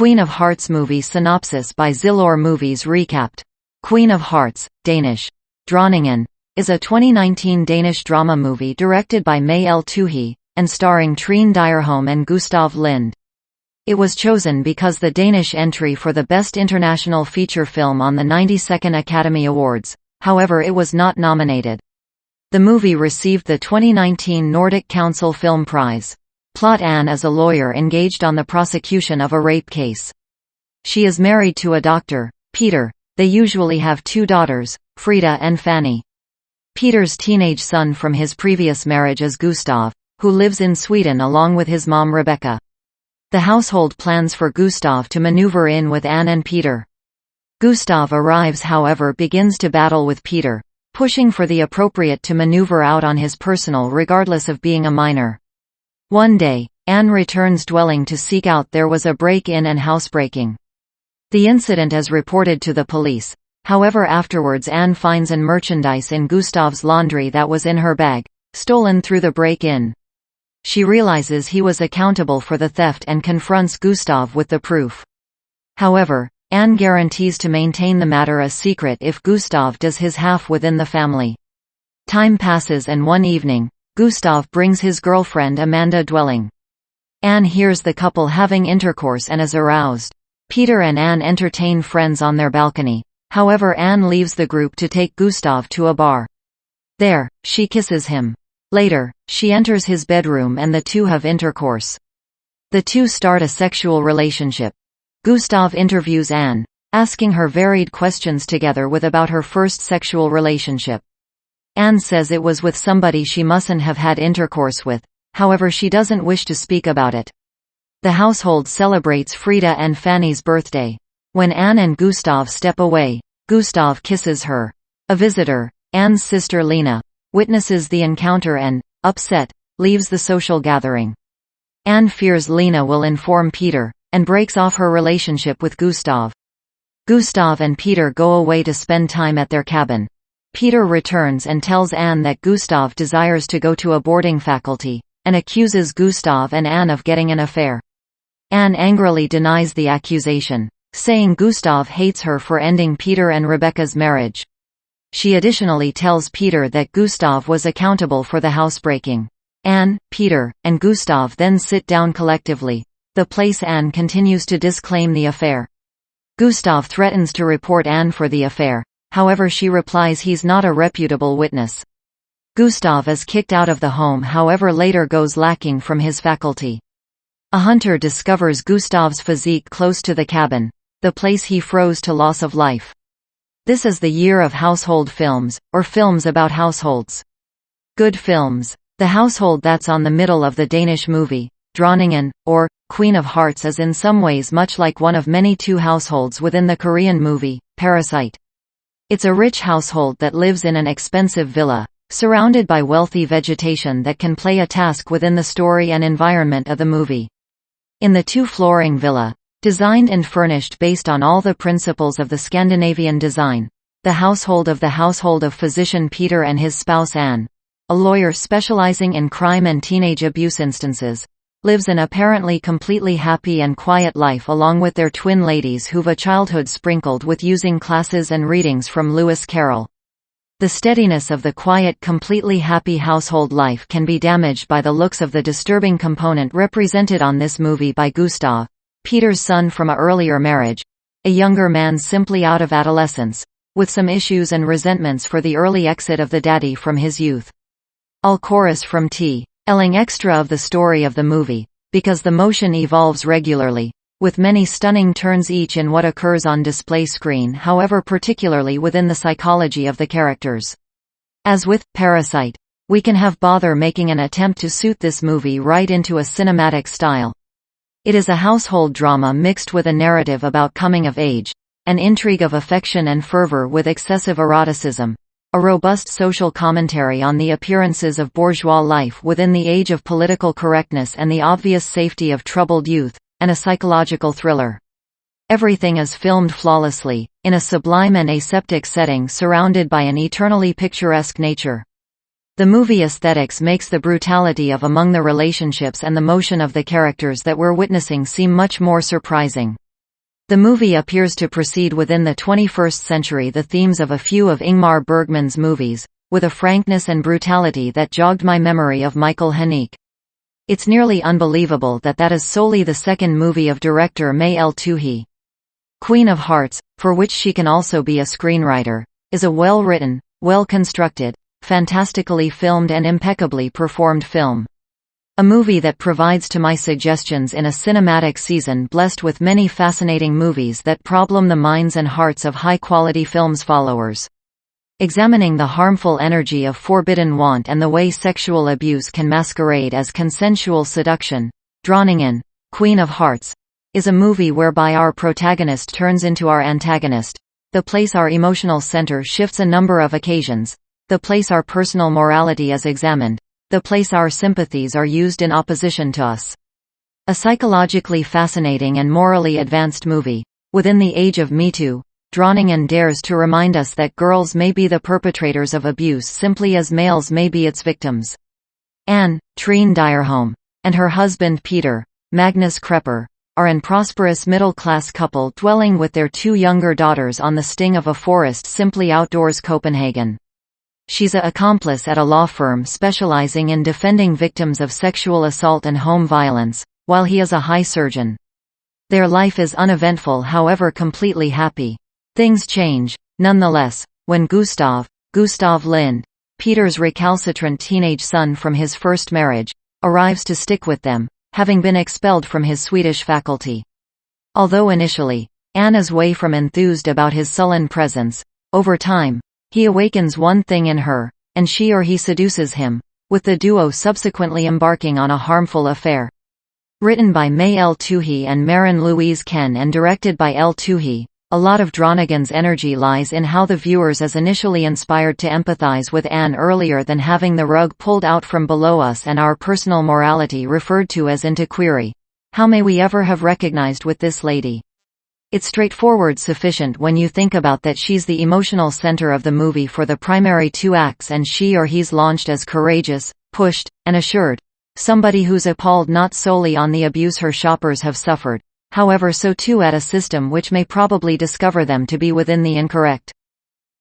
Queen of Hearts movie synopsis by Zillur Movies Recapped. Queen of Hearts, Danish. Dronningen, is a 2019 Danish drama movie directed by May L. Tuhi, and starring Trine Dyrholm and Gustav Lind. It was chosen because the Danish entry for the Best International Feature Film on the 92nd Academy Awards, however it was not nominated. The movie received the 2019 Nordic Council Film Prize. Plot: Anne is a lawyer engaged on the prosecution of a rape case. She is married to a doctor, Peter. They usually have two daughters, Frida and Fanny. Peter's teenage son from his previous marriage is Gustav, who lives in Sweden along with his mom Rebecca. The household plans for Gustav to maneuver in with Anne and Peter. Gustav arrives, however begins to battle with Peter, pushing for the appropriate to maneuver out on his personal regardless of being a minor. One day, Anne returns dwelling to seek out there was a break-in and housebreaking. The incident is reported to the police, however afterwards Anne finds an merchandise in Gustav's laundry that was in her bag, stolen through the break-in. She realizes he was accountable for the theft and confronts Gustav with the proof. However, Anne guarantees to maintain the matter a secret if Gustav does his half within the family. Time passes and one evening, Gustav brings his girlfriend Amanda dwelling. Anne hears the couple having intercourse and is aroused. Peter and Anne entertain friends on their balcony, however Anne leaves the group to take Gustav to a bar. There, she kisses him. Later, she enters his bedroom and the two have intercourse. The two start a sexual relationship. Gustav interviews Anne, asking her varied questions together with about her first sexual relationship. Anne says it was with somebody she mustn't have had intercourse with, however she doesn't wish to speak about it. The household celebrates Frida and Fanny's birthday. When Anne and Gustav step away, Gustav kisses her. A visitor, Anne's sister Lena, witnesses the encounter and, upset, leaves the social gathering. Anne fears Lena will inform Peter, and breaks off her relationship with Gustav. Gustav and Peter go away to spend time at their cabin. Peter returns and tells Anne that Gustav desires to go to a boarding faculty, and accuses Gustav and Anne of getting an affair. Anne angrily denies the accusation, saying Gustav hates her for ending Peter and Rebecca's marriage. She additionally tells Peter that Gustav was accountable for the housebreaking. Anne, Peter, and Gustav then sit down collectively. The place Anne continues to disclaim the affair. Gustav threatens to report Anne for the affair, however she replies he's not a reputable witness. Gustav is kicked out of the home, however later goes lacking from his faculty. A hunter discovers Gustav's physique close to the cabin, the place he froze to loss of life. This is the year of household films, or films about households. Good films. The household that's on the middle of the Danish movie, Dronningen, or Queen of Hearts, is in some ways much like one of many two households within the Korean movie, Parasite. It's a rich household that lives in an expensive villa, surrounded by wealthy vegetation that can play a task within the story and environment of the movie. In the two-flooring villa, designed and furnished based on all the principles of the Scandinavian design, the household of physician Peter and his spouse Anne, a lawyer specializing in crime and teenage abuse instances, lives an apparently completely happy and quiet life along with their twin ladies who've a childhood sprinkled with using classes and readings from Lewis Carroll. The steadiness of the quiet, completely happy household life can be damaged by the looks of the disturbing component represented on this movie by Gustav, Peter's son from a earlier marriage, a younger man simply out of adolescence, with some issues and resentments for the early exit of the daddy from his youth. All chorus from T. Elling extra of the story of the movie, because the motion evolves regularly, with many stunning turns each in what occurs on display screen, however particularly within the psychology of the characters. As with Parasite, we can have bother making an attempt to suit this movie right into a cinematic style. It is a household drama mixed with a narrative about coming of age, an intrigue of affection and fervor with excessive eroticism, a robust social commentary on the appearances of bourgeois life within the age of political correctness and the obvious safety of troubled youth, and a psychological thriller. Everything is filmed flawlessly, in a sublime and aseptic setting surrounded by an eternally picturesque nature. The movie aesthetics makes the brutality of among the relationships and the motion of the characters that we're witnessing seem much more surprising. The movie appears to proceed within the 21st century the themes of a few of Ingmar Bergman's movies, with a frankness and brutality that jogged my memory of Michael Haneke. It's nearly unbelievable that that is solely the second movie of director May El Touhi. Queen of Hearts, for which she can also be a screenwriter, is a well-written, well-constructed, fantastically filmed and impeccably performed film. A movie that provides to my suggestions in a cinematic season blessed with many fascinating movies that problem the minds and hearts of high-quality films followers. Examining the harmful energy of forbidden want and the way sexual abuse can masquerade as consensual seduction, Droningen, Queen of Hearts, is a movie whereby our protagonist turns into our antagonist, the place our emotional center shifts a number of occasions, the place our personal morality is examined, the place our sympathies are used in opposition to us. A psychologically fascinating and morally advanced movie. Within the age of Me Too, Droningen dares to remind us that girls may be the perpetrators of abuse simply as males may be its victims. Anne, Trine Dyerholm, and her husband Peter, Magnus Krepper, are an prosperous middle-class couple dwelling with their two younger daughters on the sting of a forest simply outdoors Copenhagen. She's an accomplice at a law firm specializing in defending victims of sexual assault and home violence, while he is a high surgeon. Their life is uneventful, however completely happy. Things change, nonetheless, when Gustav Lind, Peter's recalcitrant teenage son from his first marriage, arrives to stick with them, having been expelled from his Swedish faculty. Although initially, Anne is way from enthused about his sullen presence, over time, he awakens one thing in her, and she or he seduces him, with the duo subsequently embarking on a harmful affair. Written by May El Touhi and Maren Louise Ken and directed by El Touhi, a lot of Dronigen's energy lies in how the viewers is initially inspired to empathize with Anne earlier than having the rug pulled out from below us and our personal morality referred to as into query. How may we ever have recognized with this lady? It's straightforward sufficient when you think about that she's the emotional center of the movie for the primary two acts and she or he's launched as courageous, pushed, and assured. Somebody who's appalled not solely on the abuse her shoppers have suffered, however so too at a system which may probably discover them to be within the incorrect.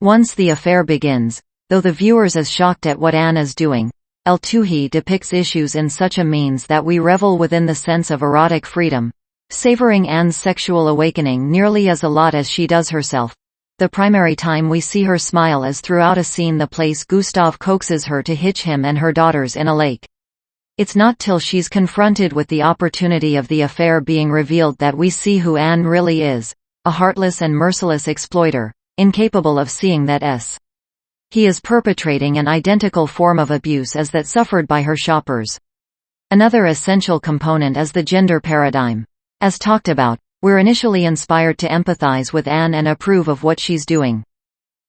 Once the affair begins, though the viewers is shocked at what Anne is doing, El Touhi depicts issues in such a means that we revel within the sense of erotic freedom, savoring Anne's sexual awakening nearly as a lot as she does herself. The primary time we see her smile is throughout a scene the place Gustav coaxes her to hitch him and her daughters in a lake. It's not till she's confronted with the opportunity of the affair being revealed that we see who Anne really is, a heartless and merciless exploiter, incapable of seeing that he is perpetrating an identical form of abuse as that suffered by her shoppers. Another essential component is the gender paradigm. As talked about, we're initially inspired to empathize with Anne and approve of what she's doing.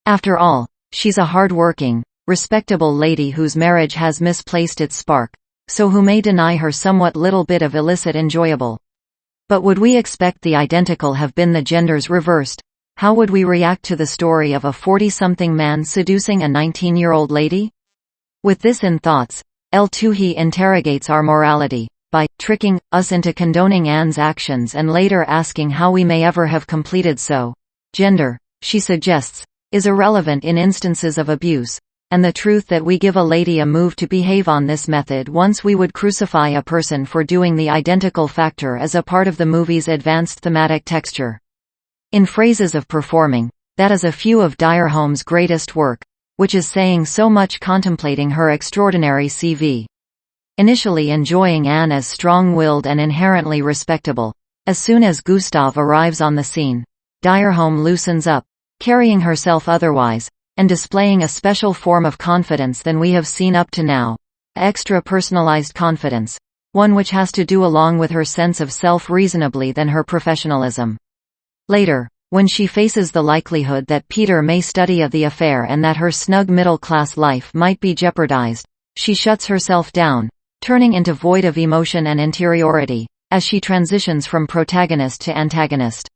After all, she's a hard-working, respectable lady whose marriage has misplaced its spark, so who may deny her somewhat little bit of illicit enjoyable. But would we expect the identical have been the genders reversed? How would we react to the story of a 40-something man seducing a 19-year-old lady? With this in thoughts, El Touhi interrogates our morality, by tricking us into condoning Anne's actions and later asking how we may ever have completed so. Gender, she suggests, is irrelevant in instances of abuse, and the truth that we give a lady a move to behave on this method once we would crucify a person for doing the identical factor is a part of the movie's advanced thematic texture. In phrases of performing, that is a few of Dyerholm's greatest work, which is saying so much contemplating her extraordinary CV. Initially enjoying Anne as strong-willed and inherently respectable, as soon as Gustav arrives on the scene, Dyerholm loosens up, carrying herself otherwise, and displaying a special form of confidence than we have seen up to now. Extra-personalized confidence, one which has to do along with her sense of self reasonably than her professionalism. Later, when she faces the likelihood that Peter may study of the affair and that her snug middle-class life might be jeopardized, she shuts herself down, turning into void of emotion and interiority, as she transitions from protagonist to antagonist.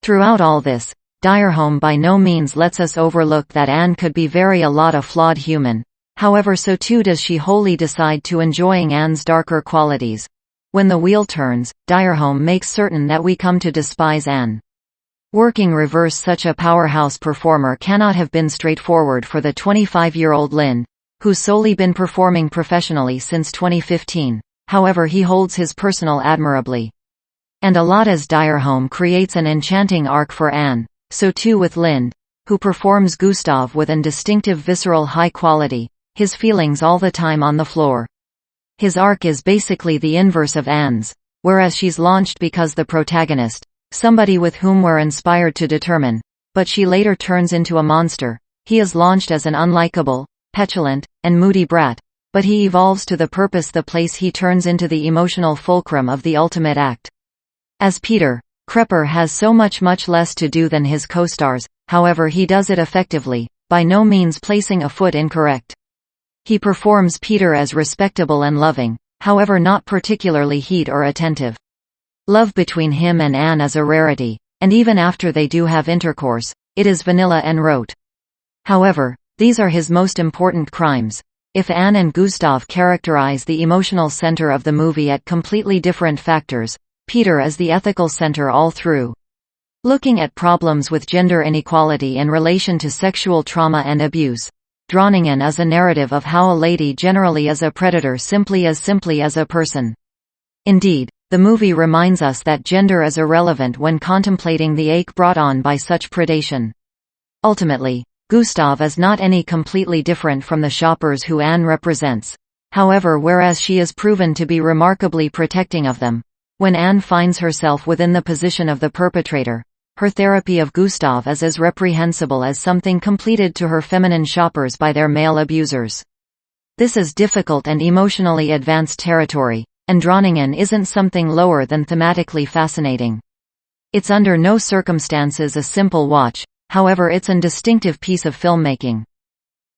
Throughout all this, Dyerholm by no means lets us overlook that Anne could be a lot a flawed human, however so too does she wholly decide to enjoying Anne's darker qualities. When the wheel turns, Dyerholm makes certain that we come to despise Anne. Working reverse, such a powerhouse performer cannot have been straightforward for the 25-year-old Lin, who's solely been performing professionally since 2015. However, he holds his personal admirably. And Alada's dire home creates an enchanting arc for Anne, so too with Lind, who performs Gustav with an distinctive visceral high quality, his feelings all the time on the floor. His arc is basically the inverse of Anne's, whereas she's launched because the protagonist, somebody with whom we're inspired to determine, but she later turns into a monster. He is launched as an unlikable, petulant, and moody brat, but he evolves to the purpose, the place he turns into the emotional fulcrum of the ultimate act. As Peter, Krepper has so much less to do than his co-stars, however he does it effectively, by no means placing a foot incorrect. He performs Peter as respectable and loving, however not particularly heat or attentive. Love between him and Anne is a rarity, and even after they do have intercourse, it is vanilla and rote. However, these are his most important crimes. If Anne and Gustav characterize the emotional center of the movie at completely different factors, Peter is the ethical center all through. Looking at problems with gender inequality in relation to sexual trauma and abuse, Dronningen is a narrative of how a lady generally is a predator simply as a person. Indeed, the movie reminds us that gender is irrelevant when contemplating the ache brought on by such predation. Ultimately, Gustav is not any completely different from the shoppers who Anne represents. However, whereas she is proven to be remarkably protecting of them, when Anne finds herself within the position of the perpetrator, her therapy of Gustav is as reprehensible as something completed to her feminine shoppers by their male abusers. This is difficult and emotionally advanced territory, and Dronningen isn't something lower than thematically fascinating. It's under no circumstances a simple watch, however it's a distinctive piece of filmmaking.